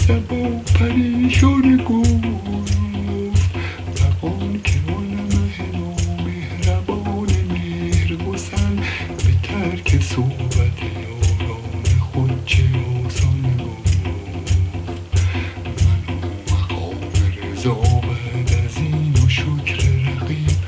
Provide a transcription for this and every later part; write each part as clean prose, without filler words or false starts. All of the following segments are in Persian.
صبا پریشان گفت زبان که آنمه نامهربان مهرگسل به ترک صحبت یاران خود چه آسان گفت من مقام رضا بعد از این و شکر رقیب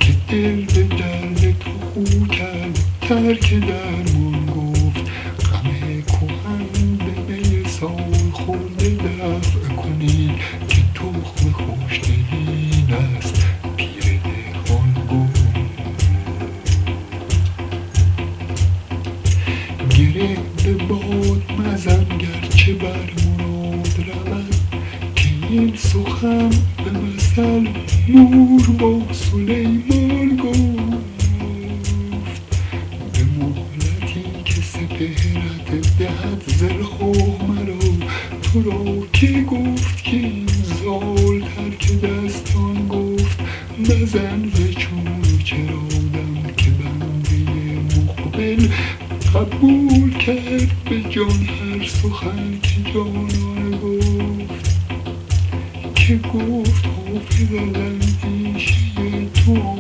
که دل به درد تو خو کرد ترک درمان گفت غم کهن به می سال خورده دفع کنید که تخم خوشدلین است پیر دهقان گفت گره به باد مزن گرچه بر مراد رود که این سخن به مثل مور با سلیمان گفت به مهلتی که سپهرت دهد ز راه مرا تو را که گفت که این زال ترک دستان گفت مزن ز چون چرا دم که بنده مقبل قبول کرد به جان هر سخن که جانان گفت که گفت حافظ از اندیشه تو